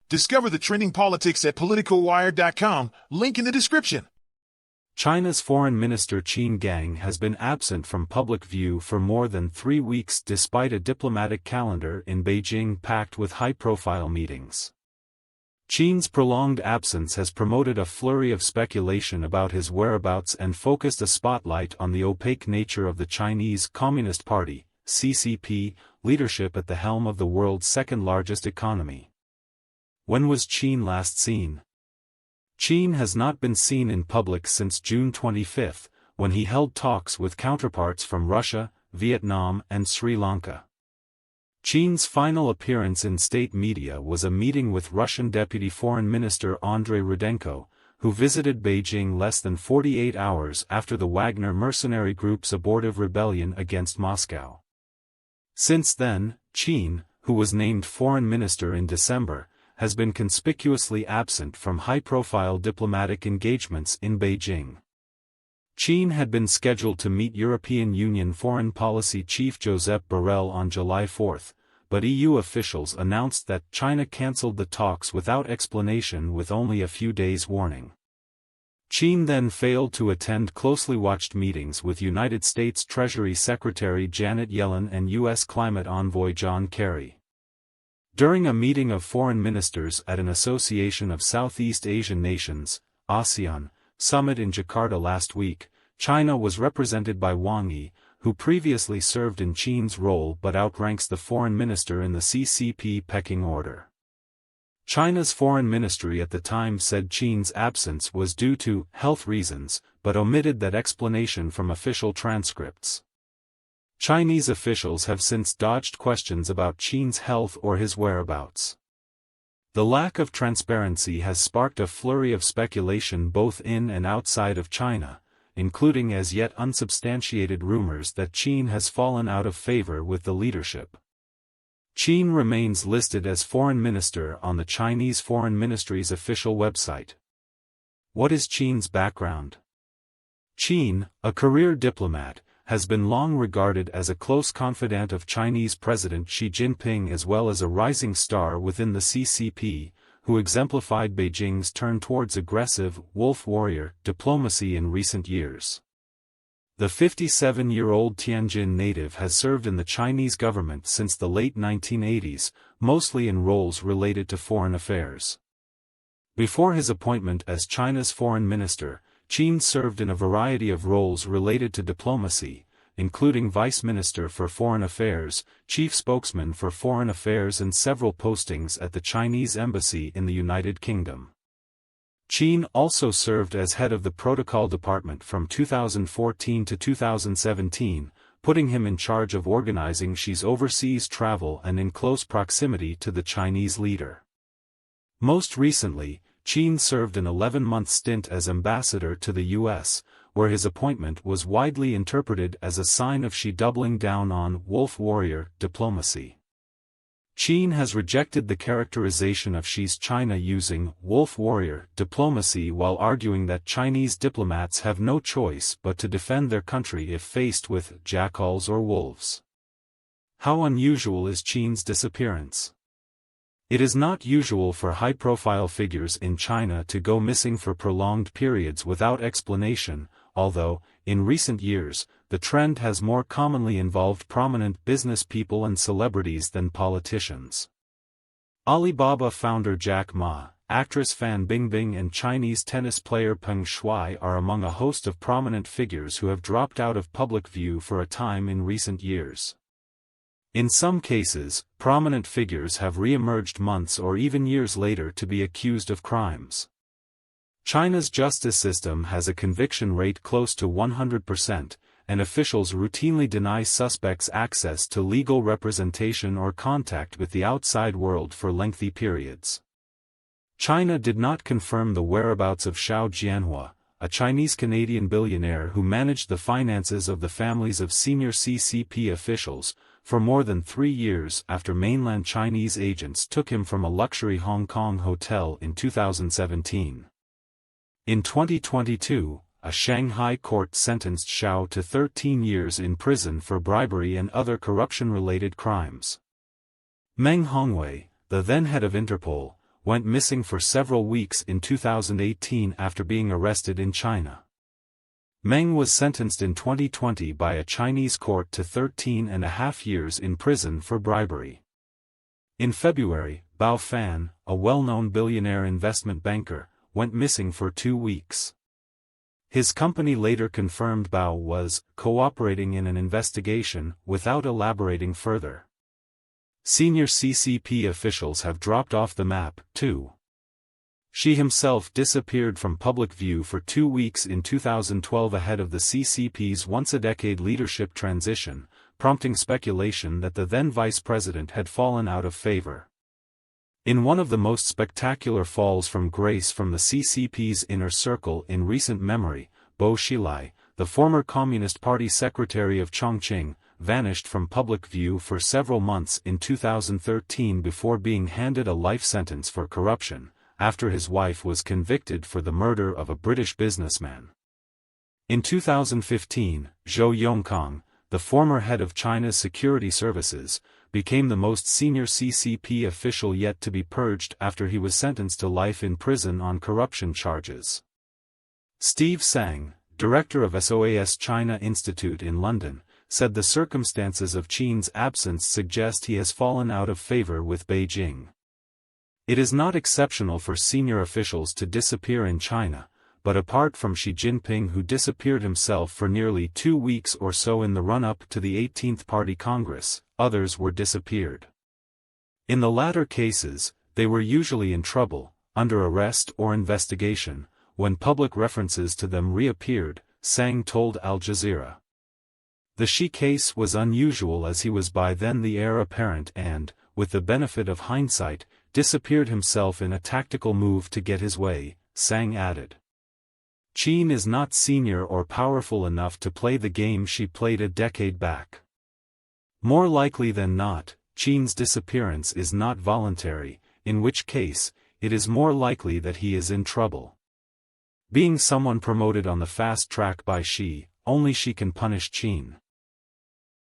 Discover the trending politics at politicalwire.com, link in the description. China's Foreign Minister Qin Gang has been absent from public view for more than 3 weeks despite a diplomatic calendar in Beijing packed with high-profile meetings. Qin's prolonged absence has promoted a flurry of speculation about his whereabouts and focused a spotlight on the opaque nature of the Chinese Communist Party, CCP, leadership at the helm of the world's second-largest economy. When was Qin last seen? Qin has not been seen in public since June 25, when he held talks with counterparts from Russia, Vietnam and Sri Lanka. Qin's final appearance in state media was a meeting with Russian Deputy Foreign Minister Andrei Rudenko, who visited Beijing less than 48 hours after the Wagner mercenary group's abortive rebellion against Moscow. Since then, Qin, who was named foreign minister in December, has been conspicuously absent from high-profile diplomatic engagements in Beijing. Qin had been scheduled to meet European Union Foreign Policy Chief Josep Borrell on July 4, but EU officials announced that China cancelled the talks without explanation with only a few days' warning. Qin then failed to attend closely watched meetings with United States Treasury Secretary Janet Yellen and U.S. climate envoy John Kerry. During a meeting of foreign ministers at an Association of Southeast Asian Nations, ASEAN, summit in Jakarta last week, China was represented by Wang Yi, who previously served in Qin's role but outranks the foreign minister in the CCP pecking order. China's foreign ministry at the time said Qin's absence was due to health reasons, but omitted that explanation from official transcripts. Chinese officials have since dodged questions about Qin's health or his whereabouts. The lack of transparency has sparked a flurry of speculation both in and outside of China, including as yet unsubstantiated rumors that Qin has fallen out of favor with the leadership. Qin remains listed as foreign minister on the Chinese Foreign Ministry's official website. What is Qin's background? Qin, a career diplomat, has been long regarded as a close confidant of Chinese President Xi Jinping as well as a rising star within the CCP, who exemplified Beijing's turn towards aggressive, wolf warrior diplomacy in recent years. The 57-year-old Tianjin native has served in the Chinese government since the late 1980s, mostly in roles related to foreign affairs. Before his appointment as China's foreign minister, Qin served in a variety of roles related to diplomacy, including Vice Minister for Foreign Affairs, Chief Spokesman for Foreign Affairs and several postings at the Chinese Embassy in the United Kingdom. Qin also served as head of the Protocol Department from 2014 to 2017, putting him in charge of organizing Xi's overseas travel and in close proximity to the Chinese leader. Most recently, Qin served an 11-month stint as ambassador to the U.S., where his appointment was widely interpreted as a sign of Xi doubling down on wolf warrior diplomacy. Qin has rejected the characterization of Xi's China using wolf warrior diplomacy while arguing that Chinese diplomats have no choice but to defend their country if faced with jackals or wolves. How unusual is Qin's disappearance? It is not usual for high-profile figures in China to go missing for prolonged periods without explanation, although, in recent years, the trend has more commonly involved prominent business people and celebrities than politicians. Alibaba founder Jack Ma, actress Fan Bingbing and Chinese tennis player Peng Shuai are among a host of prominent figures who have dropped out of public view for a time in recent years. In some cases, prominent figures have re-emerged months or even years later to be accused of crimes. China's justice system has a conviction rate close to 100%, and officials routinely deny suspects access to legal representation or contact with the outside world for lengthy periods. China did not confirm the whereabouts of Xiao Jianhua, a Chinese-Canadian billionaire who managed the finances of the families of senior CCP officials, for more than 3 years after mainland Chinese agents took him from a luxury Hong Kong hotel in 2017. In 2022, a Shanghai court sentenced Xiao to 13 years in prison for bribery and other corruption-related crimes. Meng Hongwei, the then head of Interpol, went missing for several weeks in 2018 after being arrested in China. Meng was sentenced in 2020 by a Chinese court to 13.5 years in prison for bribery. In February, Bao Fan, a well-known billionaire investment banker, went missing for 2 weeks. His company later confirmed Bao was cooperating in an investigation without elaborating further. Senior CCP officials have dropped off the map, too. Xi himself disappeared from public view for 2 weeks in 2012 ahead of the CCP's once-a-decade leadership transition, prompting speculation that the then vice president had fallen out of favor. In one of the most spectacular falls from grace from the CCP's inner circle in recent memory, Bo Xilai, the former Communist Party secretary of Chongqing, vanished from public view for several months in 2013 before being handed a life sentence for corruption, after his wife was convicted for the murder of a British businessman. In 2015, Zhou Yongkang, the former head of China's security services, became the most senior CCP official yet to be purged after he was sentenced to life in prison on corruption charges. Steve Sang, director of SOAS China Institute in London, said the circumstances of Qin's absence suggest he has fallen out of favor with Beijing. It is not exceptional for senior officials to disappear in China, but apart from Xi Jinping, who disappeared himself for nearly 2 weeks or so in the run-up to the 18th Party Congress, others were disappeared. In the latter cases, they were usually in trouble, under arrest or investigation, when public references to them reappeared, Sang told Al Jazeera. The Xi case was unusual as he was by then the heir apparent and, with the benefit of hindsight, disappeared himself in a tactical move to get his way, Sang added. Qin is not senior or powerful enough to play the game she played a decade back. More likely than not, Qin's disappearance is not voluntary, in which case, it is more likely that he is in trouble. Being someone promoted on the fast track by Xi, only Xi can punish Qin.